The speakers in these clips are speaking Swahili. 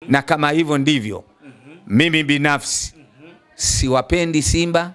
Na kama hivyo ndivyo, mimi binafsi siwapendi Simba,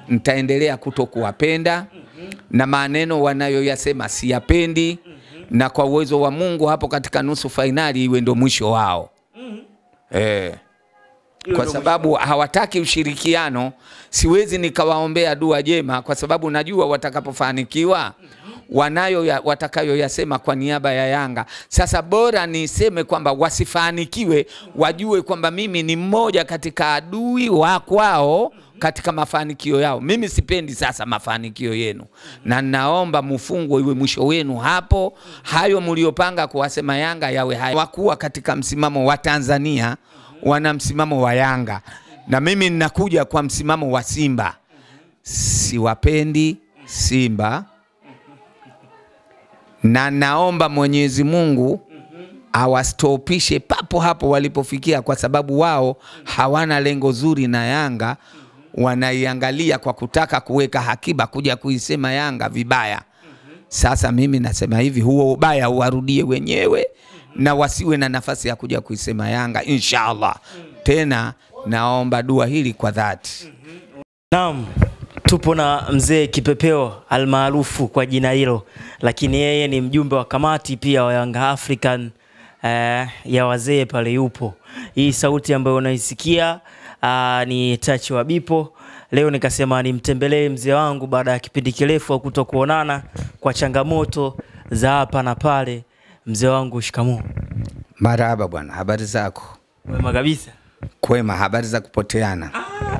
nitaendelea kutokuwapenda, na maneno wanayoyasema siyapendi, na kwa uwezo wa Mungu hapo katika nusu finali iwe ndo mwisho wao. Kwa sababu hawataki ushirikiano, siwezi nikawaombea dua jema, kwa sababu najua watakapofanikiwa watakayo yasema kwa niaba ya Yanga. Sasa bora niseme kwamba wasifanikiwe, wajue kwamba mimi ni mmoja katika adui wa kwao katika mafanikio yao. Mimi sipendi sasa mafanikio yenu, na naomba mfungwe iwe mwisho wenu hapo. Hayo mliopanga kuwasema Yanga yawe hayo. Wakuwa katika msimamo wa Tanzania wana msimamo wa Yanga, na mimi ninakuja kwa msimamo wa Simba. Siwapendi Simba, na naomba Mwenyezi Mungu awastopishe papo hapo walipofikia, kwa sababu wao hawana lengo zuri na Yanga, wanaiangalia kwa kutaka kuweka hakiba kuja kuisema Yanga vibaya. Sasa mimi nasema hivi, huo ubaya uwarudie wenyewe, na wasiwe na nafasi ya kuja kuisema Yanga inshallah. Tena naomba dua hili kwa dhati. Naam, tupo na mzee Kipepeo almaarufu kwa jina hilo, lakini yeye ni mjumbe wa kamati pia wa Young African ya wazee pale yupo. Hii sauti ambayo unaisikia ni Touch wa Bipo. Leo nikasema nimtembelee mzee wangu baada ya kipindi kirefu wa kutokuonana kwa changamoto za hapa na pale. Mzee wangu, shikamoo. Marhaba bwana, habari zako? Wema kabisa. Kwema, habari za kupoteana?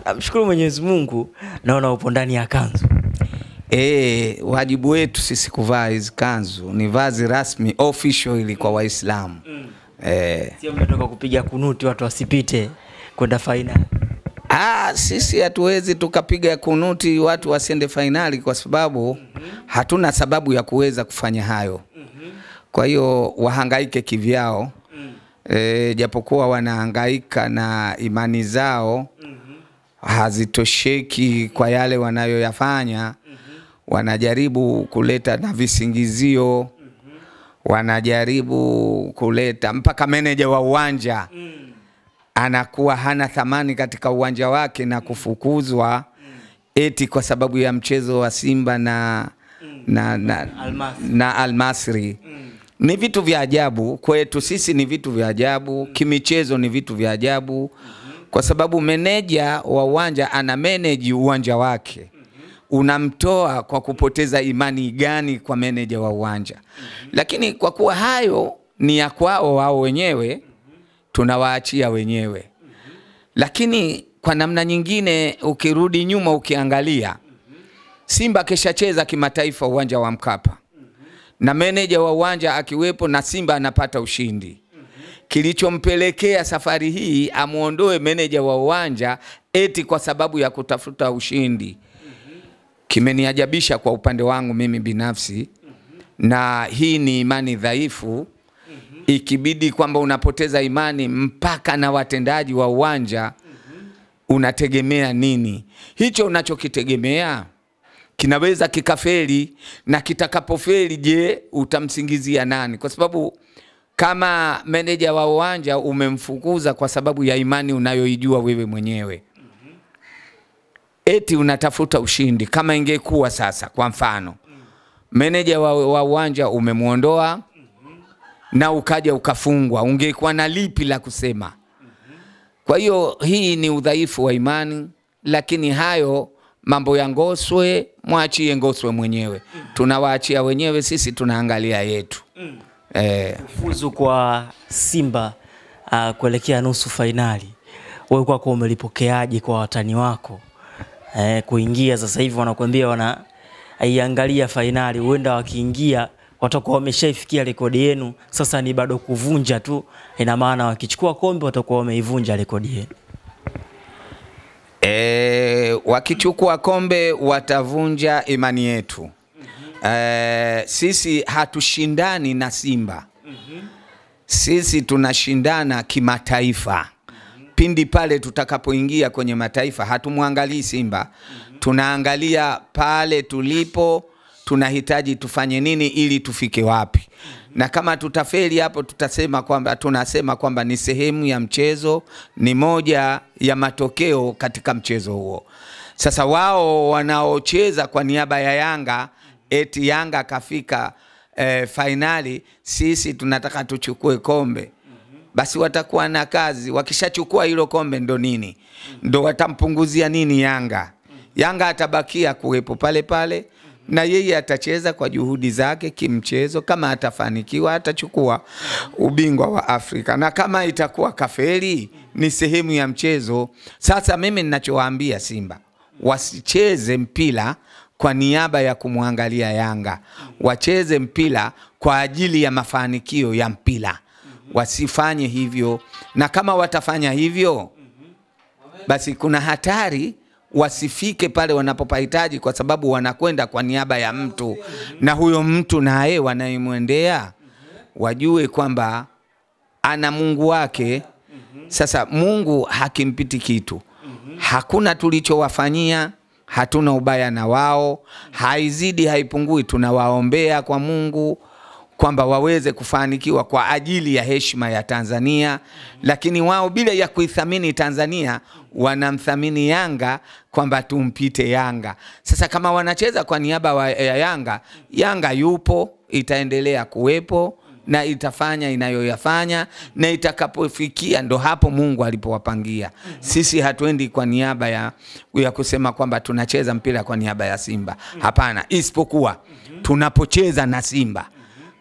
Namshukuru Mwenyezi Mungu, naona upo ndani ya kanzu. Wajibu wetu sisi kuvaa hizi kanzu, ni vazi rasmi official ili kwa Waislamu. Sio mmetoka kupiga kunuti watu wasipite kwenda final. Sisi hatuwezi tukapiga kunuti watu wasiende finali, kwa sababu hatuna sababu ya kuweza kufanya hayo. Kwa hiyo wahangaike kivyao. Japokuwa wanahangaika na imani zao hazitosheki kwa yale wanayoyafanya, wanajaribu kuleta na visingizio, wanajaribu kuleta mpaka meneja wa uwanja anakuwa hana thamani katika uwanja wake na kufukuzwa eti kwa sababu ya mchezo wa Simba na Al-Masry. Ni vitu vya ajabu kwetu sisi, ni vitu vya ajabu kimichezo, ni vitu vya ajabu kwa sababu meneja wa uwanja ana manage uwanja wake. Unamtoa kwa kupoteza imani gani kwa meneja wa uwanja? Lakini kwa kuwa hayo ni ya kwao wao wenyewe, tunawaachia wenyewe. Lakini kwa namna nyingine ukirudi nyuma ukiangalia, Simba keshacheza kimataifa uwanja wa Mkapa, na meneja wa uwanja akiwepo, na Simba anapata ushindi. Kilichompelekea safari hii amuondoe meneja wa uwanja eti kwa sababu ya kutafuta ushindi kimeniajabisha kwa upande wangu mimi binafsi. Na hii ni imani dhaifu. Ikibidi kwamba unapoteza imani mpaka na watendaji wa uwanja, unategemea nini? Hicho unachokitegemea kinaweza kikafeli, na kitakapofeli, je, utamsingizia nani? Kwa sababu kama meneja wa uwanja umemfukuza kwa sababu ya imani unayoijua wewe mwenyewe, eti unatafuta ushindi. Kama ingekuwa sasa kwa mfano meneja wa uwanja umemuondoa na ukaja ukafungwa, ungekuwa na lipi la kusema? Kwa hiyo hii ni udhaifu wa imani. Lakini hayo mambo ya Ngoswe, mwachie Ngoswe mwenyewe. Tunawaachia wenyewe, sisi tunaangalia yetu. Kufuzu kwa Simba kuelekea nusu finali, wewe kwako umelipokeaje kwa watani wako? Kuingia sasa hivi wanakuambia wanaiangalia finali, huenda wakiingia watakuwa wameshaifikia rekodi yenu, sasa ni bado kuvunja tu. Ina maana wakichukua kombe watakuwa wameivunja rekodi yenu. Wakichukua kombe watavunja imani yetu. Sisi hatushindani na Simba. Sisi tunashindana kimataifa. Pindi pale tutakapoingia kwenye mataifa, hatumwangalii Simba. Tunaangalia pale tulipo, tunahitaji tufanye nini ili tufike wapi. na kama tutafeli hapo tunasema kwamba ni sehemu ya mchezo, ni moja ya matokeo katika mchezo huo. Sasa wao wanaocheza kwa niaba ya Yanga, eti Yanga kafika finali, sisi tunataka tuchukue kombe. Basi watakuwa na kazi. Wakishachukua hilo kombe ndo nini? Ndo watampunguzia nini Yanga? Yanga atabakia kuwepo pale pale, na yeye atacheza kwa juhudi zake kimchezo. Kama atafanikiwa atachukua ubingwa wa Afrika, na kama itakuwa kafeli ni sehemu ya mchezo. Sasa mimi ninachowaambia Simba, wasicheze mpira kwa niaba ya kumwangalia Yanga, wacheze mpira kwa ajili ya mafanikio ya mpira. Wasifanye hivyo, na kama watafanya hivyo basi kuna hatari wasifike pale wanapopahitaji, kwa sababu wanakwenda kwa niaba ya mtu, na huyo mtu naye wanayemwendea wajue kwamba ana Mungu wake. Sasa Mungu hakimpiti kitu. Hakuna tulichowafanyia, hatuna ubaya na wao, haizidi haipungui. Tunawaombea kwa Mungu kwamba waweze kufanikiwa kwa ajili ya heshima ya Tanzania, lakini wao bila ya kuithamini Tanzania wanamthamini Yanga kwamba tumpite Yanga. Sasa kama wanacheza kwa niaba ya Yanga, Yanga yupo, itaendelea kuwepo na itafanya inayoyafanya, na itakapofikia ndo hapo Mungu alipowapangia. Sisi hatuendi kwa niaba ya kusema kwamba tunacheza mpira kwa niaba ya Simba. Hapana, isipokuwa tunapocheza na Simba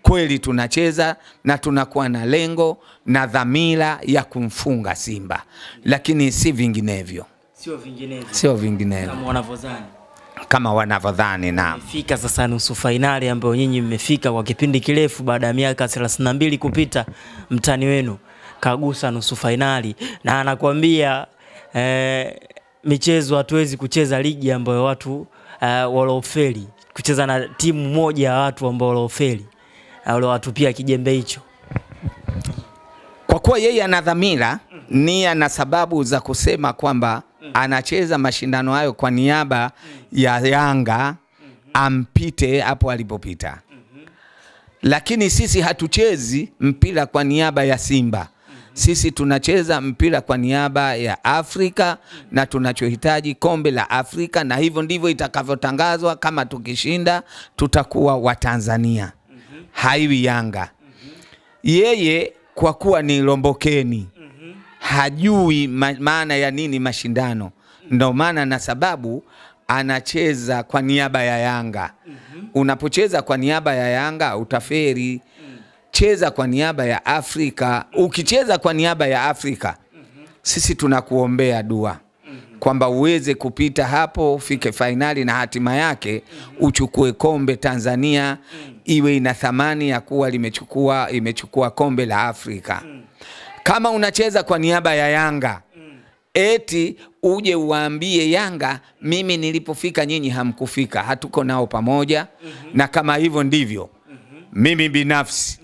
kweli tunacheza na tunakuwa na lengo na dhamira ya kumfunga Simba, lakini si vinginevyo. Sio vinginevyo kama wanavyodhani. Na fika sasa nusu finali ambayo nyinyi mmefika kwa kipindi kirefu baada ya miaka 32 kupita, mtani wenu kagusa nusu finali, na anakuambia michezo hatuwezi kucheza ligi ambayo watu waliofeli, kucheza na timu moja ya watu ambao waliofeli, wale watu pia kijembe hicho. Kwa kuwa yeye ana dhamira, nia na sababu za kusema kwamba anacheza mashindano hayo kwa niaba ya Yanga, ampite hapo alipopita. Lakini sisi hatuchezi mpira kwa niaba ya Simba. Sisi tunacheza mpira kwa niaba ya Afrika, na tunachohitaji kombe la Afrika, na hivyo ndivyo itakavyotangazwa. Kama tukishinda tutakuwa wa Tanzania, haiwi Yanga. Yeye kwa kuwa ni lombokeni, hajui maana ya nini mashindano, ndo maana na sababu anacheza kwa niaba ya Yanga. Unapocheza kwa niaba ya Yanga utaferi. Cheza kwa niaba ya Afrika. Ukicheza kwa niaba ya Afrika, sisi tunakuombea dua kwamba uweze kupita hapo, ufike finali, na hatima yake uchukue kombe Tanzania, iwe ina thamani ya kuwa imechukua kombe la Afrika. Kama unacheza kwa niaba ya Yanga, eti uje uambie Yanga, mimi nilipofika nyinyi hamkufika, hatuko nao pamoja. Na kama hivyo ndivyo, mimi binafsi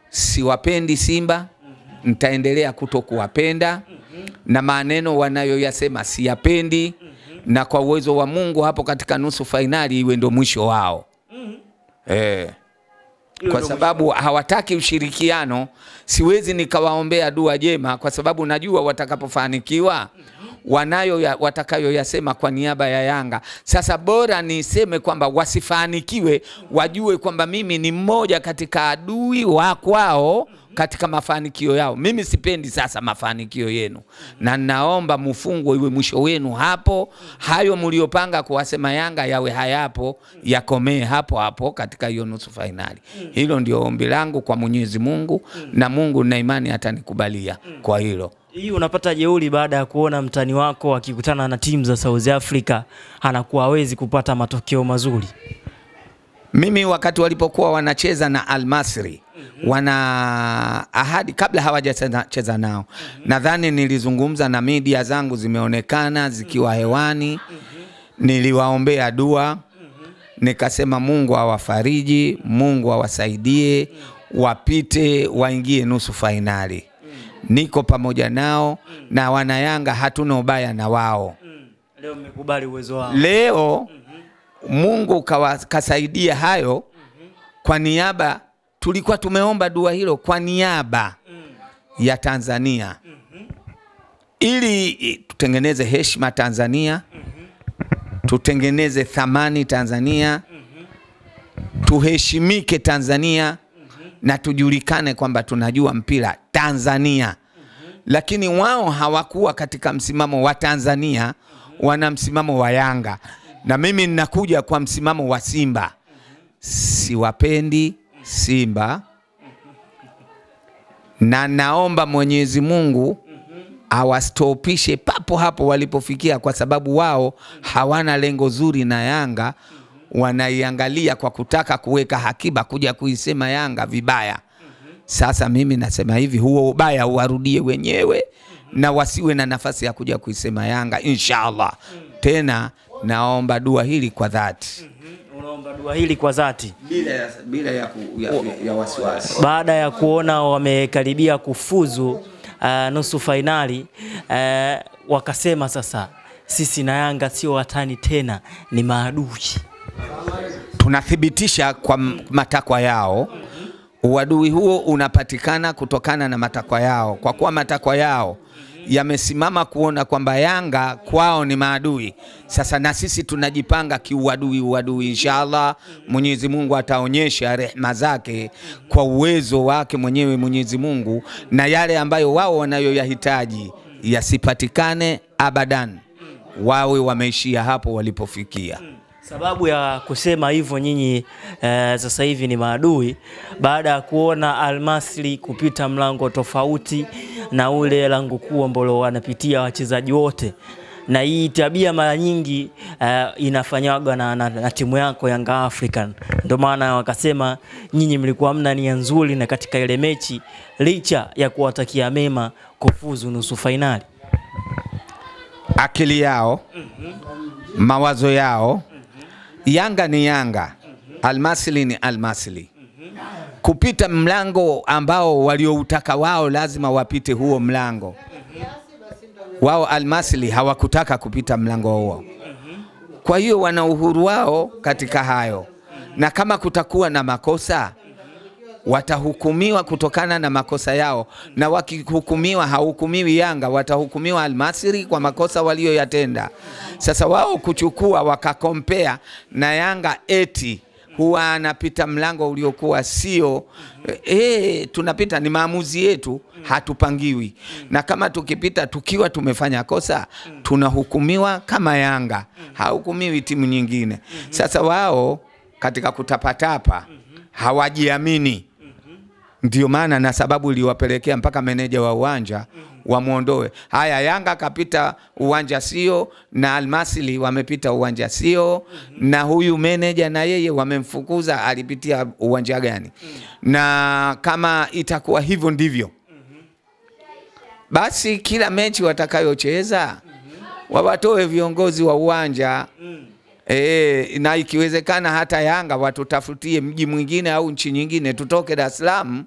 siwapendi Simba, nitaendelea kutokuwapenda, na maneno wanayoyasema siyapendi, na kwa uwezo wa Mungu hapo katika nusu finali iwe ndo mwisho wao. Kwa sababu hawataki ushirikiano, siwezi nikawaombea dua jema, kwa sababu najua watakapofanikiwa watakayoyasema kwa niaba ya Yanga. Sasa bora niseme kwamba wasifanikiwe, wajue kwamba mimi ni mmoja katika adui wa kwao katika mafanikio yao. Mimi sipendi sasa mafanikio yenu, na naomba mufungwe, iwe mwisho wenu hapo. Hayo mliopanga kuwasema Yanga yawe hayapo, yakomee hapo hapo katika hiyo nusu finali. Hilo ndio ombi langu kwa Mwenyezi Mungu, na Mungu na imani atanikubalia kwa hilo. Hii unapata jeuri baada ya kuona mtani wako akikutana na timu za South Africa anakuwa hawezi kupata matokeo mazuri? Mimi wakati walipokuwa wanacheza na Al Masry, wana ahadi kabla hawajacheza nao. Nadhani nilizungumza na media zangu, zimeonekana zikiwa hewani. Niliwaombea dua, nikasema Mungu awafariji, Mungu awasaidie, wapite, waingie nusu finali. Niko pamoja nao, na wana Yanga hatuna ubaya na wao. Leo mmekubali uwezo wao. Leo Mungu kasaidia hayo kwa niaba tulikuwa tumeomba dua hilo kwa niaba ya Tanzania ili tutengeneze heshima Tanzania, tutengeneze thamani Tanzania, tuheshimike Tanzania, na tujulikane kwamba tunajua mpira Tanzania. Lakini wao hawakuwa katika msimamo wa Tanzania, wana msimamo wa Yanga. Na mimi ninakuja kwa msimamo wa Simba. Siwapendi Simba, na naomba Mwenyezi Mungu awastopishe papo hapo walipofikia, kwa sababu wao hawana lengo zuri na Yanga. Wanaiangalia kwa kutaka kuweka hakiba kuja kuisema Yanga vibaya. Sasa mimi nasema hivi, huo ubaya uwarudie wenyewe na wasiwe na nafasi ya kuja kuisema Yanga, inshallah. Tena naomba dua hili kwa dhati. Unaomba dua hili kwa dhati bila ya wasiwasi. Baada ya kuona wamekaribia kufuzu nusu finali, wakasema sasa sisi na Yanga sio watani tena, ni maadui. Tunathibitisha kwa matakwa yao. Uadui huo unapatikana kutokana na matakwa yao. Kwa kuwa matakwa yao yamesimama kuona kwamba Yanga kwao ni maadui, sasa na sisi tunajipanga kiuadui. Inshallah Mwenyezi Mungu ataonyesha rehema zake kwa uwezo wake mwenyewe Mwenyezi Mungu, na yale ambayo wao wanayoyahitaji yasipatikane abadan, wawe wameishia hapo walipofikia. Sababu ya kusema hivyo nyinyi sasa hivi ni maadui, baada ya kuona Al-Masry kupita mlango tofauti na ule lango kuu ambalo wanapitia wachezaji wote, na hii tabia mara nyingi inafanywa na timu yako Yanga African. Ndio maana wakasema nyinyi mlikuwa mna nia nzuri na katika ile mechi, licha ya kuwatakia mema kufuzu nusu finali. Akili yao, mawazo yao, Yanga ni Yanga, Al-Masry ni Al-Masry. Kupita mlango ambao walioutaka wao lazima wapite huo mlango. Wao Al-Masry hawakutaka kupita mlango huo. Kwa hiyo wana uhuru wao katika hayo. Na kama kutakuwa na makosa, watahukumiwa kutokana na makosa yao, na wakihukumiwa hahukumiwi Yanga, watahukumiwa Al-Masry kwa makosa walioyatenda. Sasa wao kuchukua wakakompea na Yanga eti huwa anapita mlango uliokuwa sio, tunapita ni maamuzi yetu, hatupangiwi. Na kama tukipita tukiwa tumefanya kosa, tunahukumiwa kama Yanga, hahukumiwi timu nyingine. Sasa wao katika kutapatapa hawajiamini. Ndio maana na sababu iliwapelekea mpaka meneja wa uwanja wamuondoe. Haya, Yanga kapita uwanja sio, na Al-Masry wamepita uwanja sio, na huyu meneja na yeye wamemfukuza, alipitia uwanja gani? Na kama itakuwa hivyo ndivyo, basi kila mechi watakayocheza wawatoe viongozi wa uwanja. Na ikiwezekana hata Yanga watutafutie mji mwingine au nchi nyingine, tutoke Dar es Salaam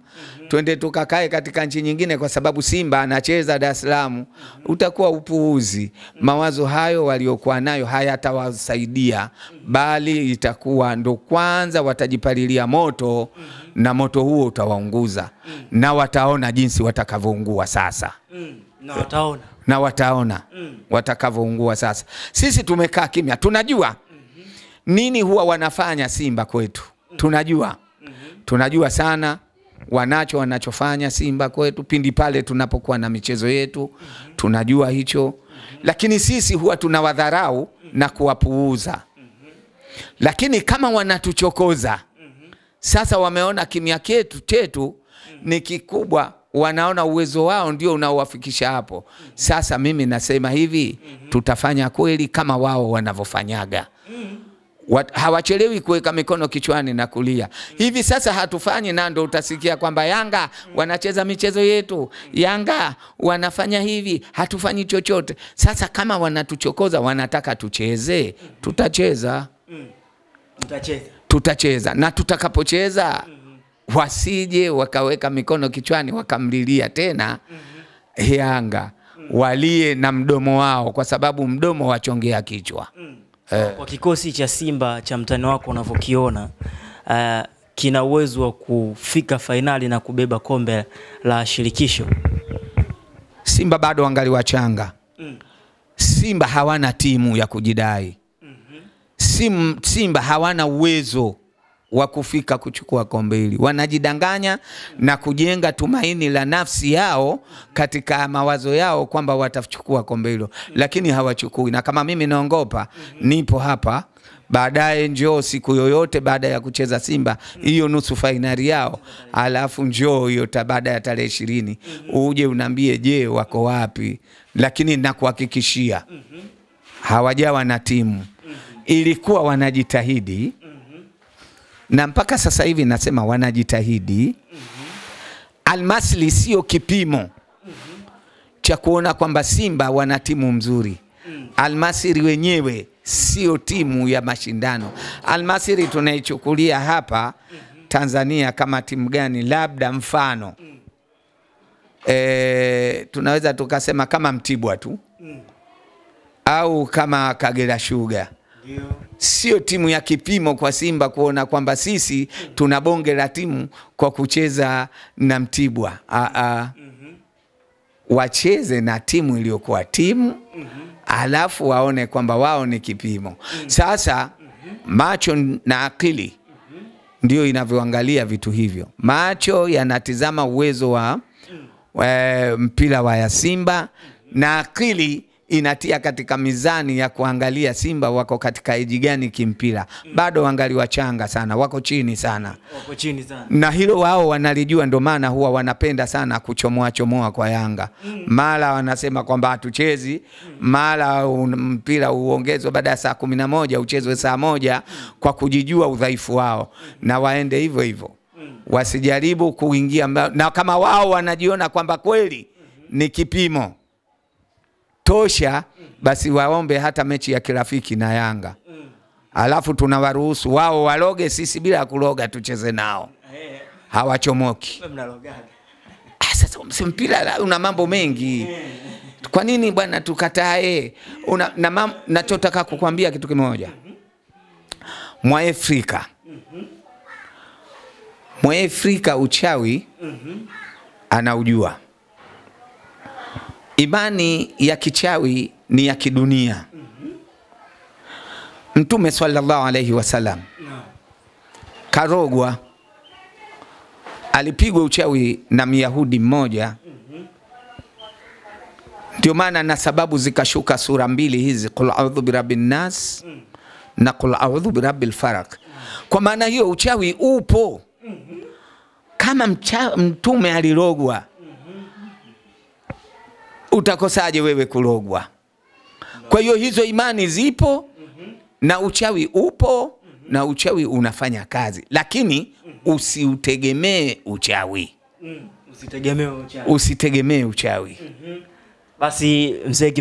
twende tukakae katika nchi nyingine, kwa sababu Simba anacheza Dar es Salaam. Utakuwa upuuzi. Mawazo hayo waliokuwa nayo hayatawasaidia, bali itakuwa ndo kwanza watajipalilia moto, na moto huo utawaunguza, na wataona jinsi watakavyoungua sasa. Na wataona watakavyoungua sasa. Sisi tumekaa kimya, tunajua nini huwa wanafanya Simba kwetu. Tunajua sana wanachofanya Simba kwetu pindi pale tunapokuwa na michezo yetu. Tunajua hicho, lakini sisi huwa tunawadharau na kuwapuuza. Lakini kama wanatuchokoza sasa, wameona kimya chetu ni kikubwa, wanaona uwezo wao ndio unaowafikisha hapo. Sasa mimi nasema hivi, tutafanya kweli kama wao wanavyofanyaga. Hawachelewi kuweka mikono kichwani na kulia. Hivi sasa hatufanyi, na ndo utasikia kwamba Yanga wanacheza michezo yetu, Yanga wanafanya hivi, hatufanyi chochote. Sasa kama wanatuchokoza, wanataka tucheze, tutacheza. Na tutakapocheza, wasije wakaweka mikono kichwani wakamlilia tena Yanga, walie na mdomo wao, kwa sababu mdomo wachongea kichwa. Kwa kikosi cha Simba cha mtani wako unavyokiona, kina uwezo wa kufika fainali na kubeba kombe la shirikisho? Simba bado wangali wachanga. Simba hawana timu ya kujidai. Simba hawana uwezo wa kufika kuchukua kombe hili. Wanajidanganya na kujenga tumaini la nafsi yao katika mawazo yao kwamba watachukua kombe hilo, lakini hawachukui. Na kama mimi naongopa, nipo hapa baadaye, njoo siku yoyote baada ya kucheza Simba hiyo nusu fainali yao, alafu njoo hiyo baada ya tarehe 20 uje unambie je wako wapi. Lakini nakuhakikishia hawajawa na timu. Ilikuwa wanajitahidi, na mpaka sasa hivi nasema wanajitahidi. Al-Masry sio kipimo cha kuona kwamba Simba wana timu mzuri. Al-Masry wenyewe sio timu ya mashindano. Al-Masry tunaichukulia hapa Tanzania kama timu gani? Labda mfano tunaweza tukasema kama Mtibwa tu au kama Kagera Sugar. Sio timu ya kipimo kwa Simba kuona kwamba sisi tuna bonge la timu kwa kucheza na Mtibwa. Wacheze na timu iliyokuwa timu, alafu waone kwamba wao ni kipimo. Sasa macho na akili ndio inavyoangalia vitu hivyo. Macho yanatizama uwezo wa mpira wa Simba, na akili inatia katika mizani ya kuangalia Simba wako katika eji gani kimpira. Bado wangali wachanga sana, wako chini sana. Wako chini sana. Na hilo wao wanalijua, ndo maana huwa wanapenda sana kuchomoa kwa Yanga. Mara wanasema kwamba hatuchezi, mara mpira uongezwe baada ya saa 11 uchezwe saa 1 kwa kujijua udhaifu wao, na waende hivyo hivyo. Wasijaribu kuingia, na kama wao wanajiona kwamba kweli ni kipimo tosha, basi waombe hata mechi ya kirafiki na Yanga. Alafu tunawaruhusu wao waloge, sisi bila kuloga tucheze nao. Hawachomoki. Sasa mpira una mambo mengi. Kwa nini bwana tukatae? Nachotaka kukwambia kitu kimoja. Mwafrika uchawi anaujua. Imani ya kichawi ni ya kidunia. Mtume sallallahu alayhi wasallam karogwa, alipigwa uchawi na Myahudi mmoja. Ndio maana na sababu zikashuka sura mbili hizi, qul a'udhu birabbin nas na qul a'udhu birabbil falaq. Kwa maana hiyo uchawi upo. Kama mtume alirogwa, utakosaje wewe kulogwa? Kwa hiyo hizo imani zipo, na uchawi upo, na uchawi unafanya kazi, lakini usiutegemee uchawi. Usitegemee uchawi. Basi mzee